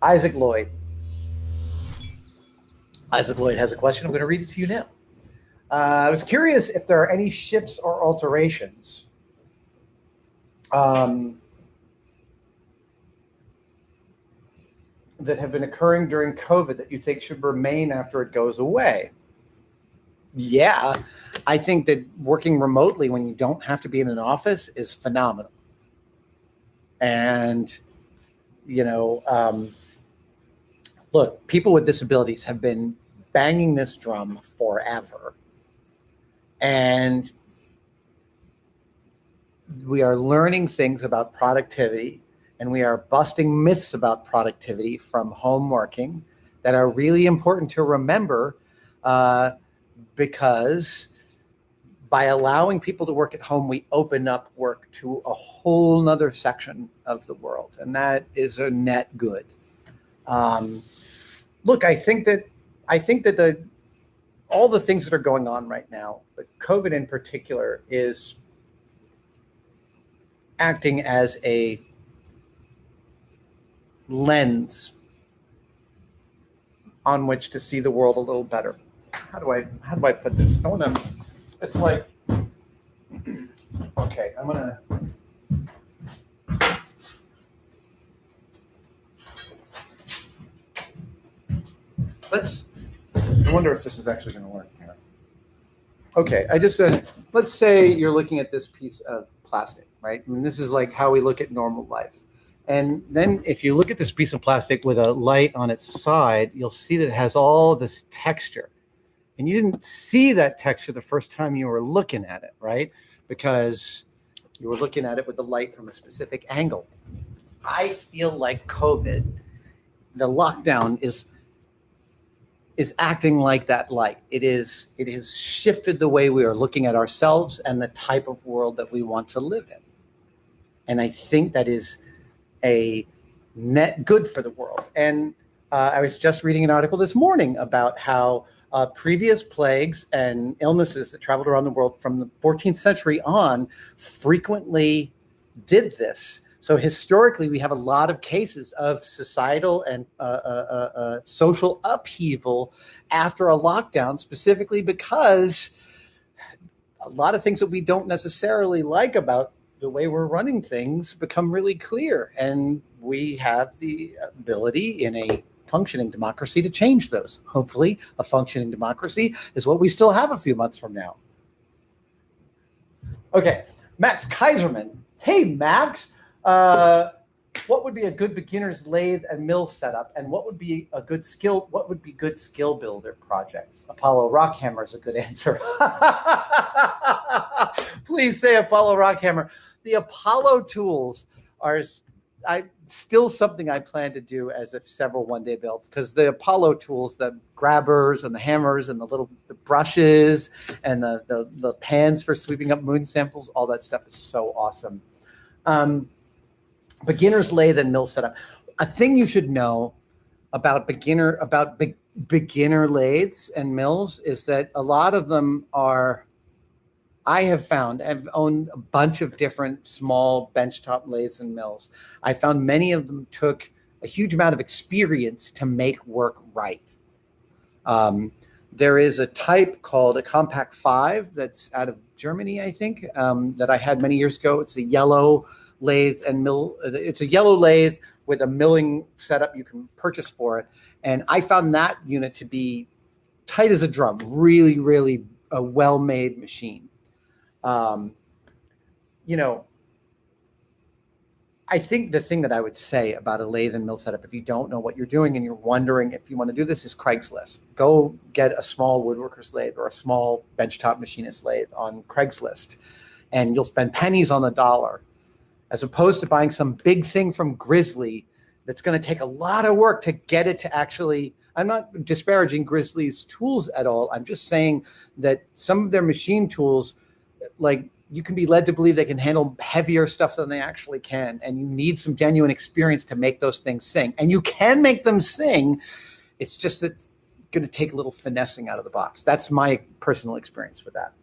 Isaac Lloyd. Isaac Lloyd has a question. I'm going to read it to you now. I was curious if there are any shifts or alterations that have been occurring during COVID that you think should remain after it goes away. Yeah, I think that working remotely when you don't have to be in an office is phenomenal. And, look, people with disabilities have been banging this drum forever. And we are learning things about productivity, and we are busting myths about productivity from home working that are really important to remember, because by allowing people to work at home, we open up work to a whole nother section of the world, and that is a net good. Look, I think that all the things that are going on right now, but COVID in particular, is acting as a lens on which to see the world a little better. How do I put this? It's like, okay, I wonder if this is actually going to work here. Okay, I just said, let's say you're looking at this piece of plastic, right? I mean, this is like how we look at normal life. And then if you look at this piece of plastic with a light on its side, you'll see that it has all this texture. And you didn't see that texture the first time you were looking at it, right? Because you were looking at it with the light from a specific angle. I feel like COVID, the lockdown is acting like that light. It has shifted the way we are looking at ourselves and the type of world that we want to live in. And I think that is a net good for the world. And I was just reading an article this morning about how previous plagues and illnesses that traveled around the world from the 14th century on frequently did this. So historically, we have a lot of cases of societal and social upheaval after a lockdown, specifically because a lot of things that we don't necessarily like about the way we're running things become really clear. And we have the ability in a functioning democracy to change those. Hopefully, a functioning democracy is what we still have a few months from now. Okay, Max Kaiserman. Hey, Max. What would be a good beginner's lathe and mill setup, and what would be good skill builder projects? Apollo Rockhammer is a good answer. Please say Apollo Rockhammer. The Apollo tools are still something I plan to do as several one-day builds, because the Apollo tools, the grabbers and the hammers and the brushes and the pans for sweeping up moon samples, all that stuff is so awesome. Beginner's lathe and mill setup. A thing you should know about beginner lathes and mills is that a lot of them are, I've owned a bunch of different small benchtop lathes and mills. I found many of them took a huge amount of experience to make work right. There is a type called a Compact 5 that's out of Germany, I think, that I had many years ago. It's a yellow lathe and mill. It's a yellow lathe with a milling setup you can purchase for it. And I found that unit to be tight as a drum, really, really a well-made machine. I think the thing that I would say about a lathe and mill setup, if you don't know what you're doing and you're wondering if you want to do this, is Craigslist. Go get a small woodworker's lathe or a small benchtop machinist lathe on Craigslist, and you'll spend pennies on the dollar, as opposed to buying some big thing from Grizzly that's going to take a lot of work to get it to actually. I'm not disparaging Grizzly's tools at all. I'm just saying that some of their machine tools, like, you can be led to believe they can handle heavier stuff than they actually can. And you need some genuine experience to make those things sing. And you can make them sing. It's just that it's going to take a little finessing out of the box. That's my personal experience with that.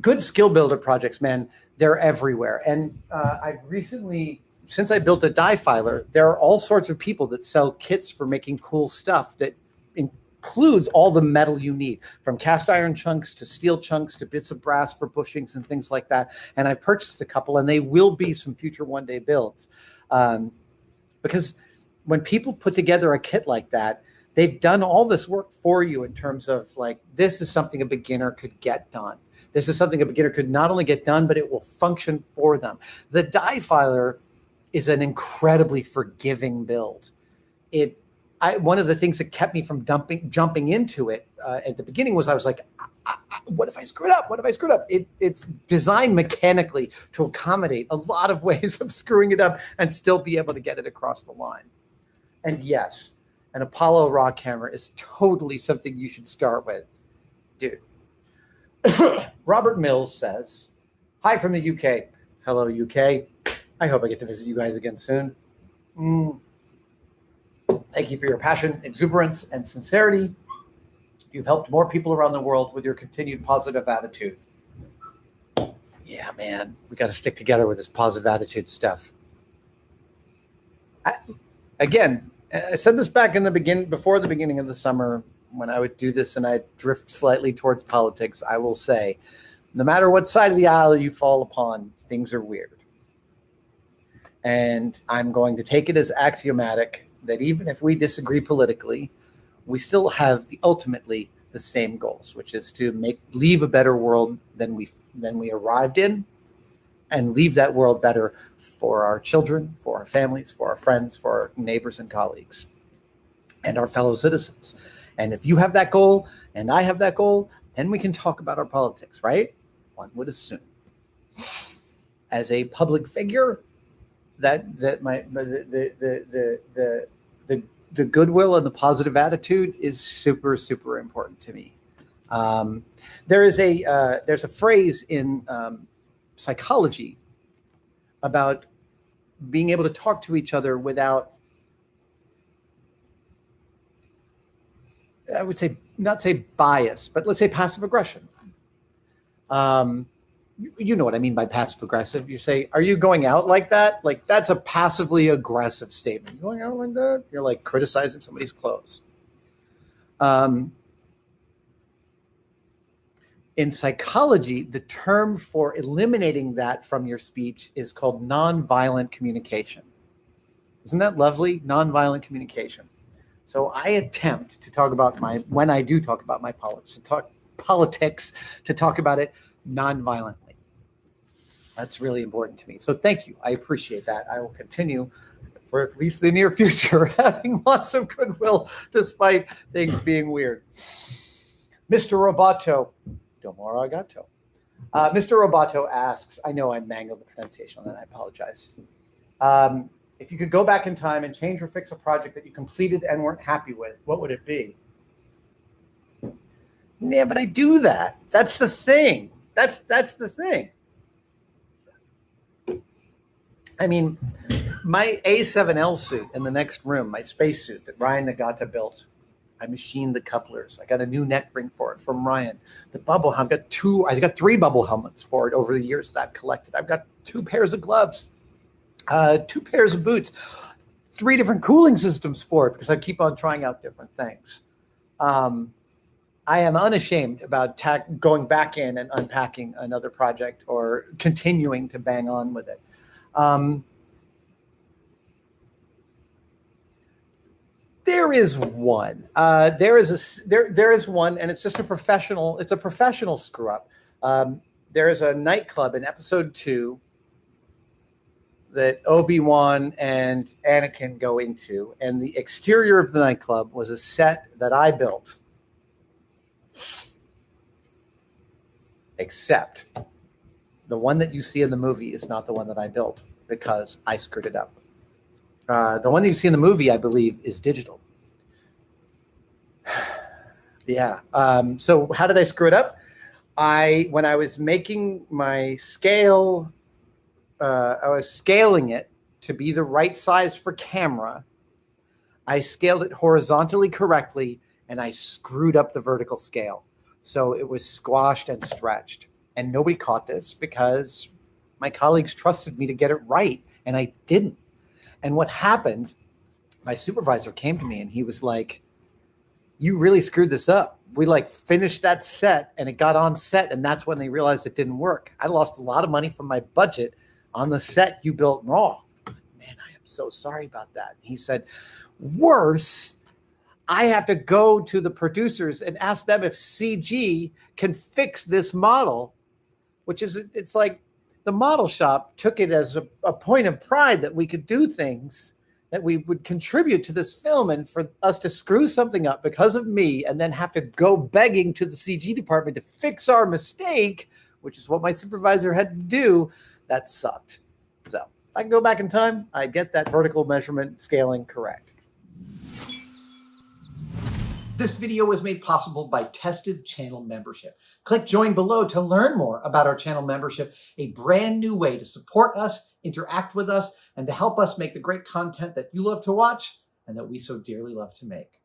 Good skill builder projects, man, they're everywhere. And I've recently since I built a die filer, there are all sorts of people that sell kits for making cool stuff that includes all the metal you need, from cast iron chunks to steel chunks to bits of brass for bushings and things like that. And I've purchased a couple, and they will be some future one-day builds. Because when people put together a kit like that, they've done all this work for you in terms of like, this is something a beginner could get done. This is something a beginner could not only get done, but it will function for them. The die filer is an incredibly forgiving build. One of the things that kept me from jumping into it at the beginning was I was like, what if I screwed up? What if I screwed up? It's designed mechanically to accommodate a lot of ways of screwing it up and still be able to get it across the line. And yes, an Apollo raw camera is totally something you should start with. Dude. Robert Mills says, hi from the UK. Hello, UK. I hope I get to visit you guys again soon. Thank you for your passion, exuberance, and sincerity. You've helped more people around the world with your continued positive attitude. Yeah, man, we got to stick together with this positive attitude stuff. I said this back in the before the beginning of the summer when I would do this and I'd drift slightly towards politics. I will say, no matter what side of the aisle you fall upon, things are weird. And I'm going to take it as axiomatic that even if we disagree politically, we still have ultimately the same goals, which is to leave a better world than we arrived in, and leave that world better for our children, for our families, for our friends, for our neighbors and colleagues, and our fellow citizens. And if you have that goal and I have that goal, then we can talk about our politics, right? One would assume. As a public figure, the goodwill and the positive attitude is super, super important to me. There's a phrase in psychology about being able to talk to each other without, I would say, not say bias, but let's say passive aggression. You know what I mean by passive aggressive. You say, are you going out like that? Like, that's a passively aggressive statement. You going out like that? You're like criticizing somebody's clothes. In psychology, the term for eliminating that from your speech is called nonviolent communication. Isn't that lovely? Nonviolent communication. So I attempt to talk about when I do talk about my politics, to talk about it nonviolently. That's really important to me. So thank you. I appreciate that. I will continue for at least the near future, having lots of goodwill despite things being weird. Mr. Roboto, Domo arigato. Mr. Roboto asks, I know I mangled the pronunciation on that, I apologize. If you could go back in time and change or fix a project that you completed and weren't happy with, what would it be? Yeah, but I do that. That's the thing. That's the thing. I mean, my A7L suit in the next room, my spacesuit that Ryan Nagata built, I machined the couplers. I got a new neck ring for it from Ryan. The bubble, I got 3 bubble helmets for it over the years that I've collected. I've got 2 pairs of gloves, 2 pairs of boots, 3 different cooling systems for it because I keep on trying out different things. I am unashamed about going back in and unpacking another project or continuing to bang on with it. There is one. There is one, and it's just a professional screw up. There is a nightclub in episode 2 that Obi-Wan and Anakin go into, and the exterior of the nightclub was a set that I built. Except the one that you see in the movie is not the one that I built because I screwed it up. The one that you see in the movie, I believe, is digital. Yeah. So how did I screw it up? When I was making my scale, I was scaling it to be the right size for camera. I scaled it horizontally correctly, and I screwed up the vertical scale. So it was squashed and stretched. And nobody caught this because my colleagues trusted me to get it right. And I didn't. And what happened, my supervisor came to me and he was like, you really screwed this up. We like finished that set and it got on set. And that's when they realized it didn't work. I lost a lot of money from my budget on the set you built wrong. Man, I am so sorry about that. He said, worse, I have to go to the producers and ask them if CG can fix this model, which is, it's like the model shop took it as a point of pride that we could do things that we would contribute to this film, and for us to screw something up because of me and then have to go begging to the CG department to fix our mistake, which is what my supervisor had to do, that sucked. So if I can go back in time, I get that vertical measurement scaling correct. This video was made possible by Tested Channel Membership. Click join below to learn more about our channel membership, a brand new way to support us, interact with us, and to help us make the great content that you love to watch and that we so dearly love to make.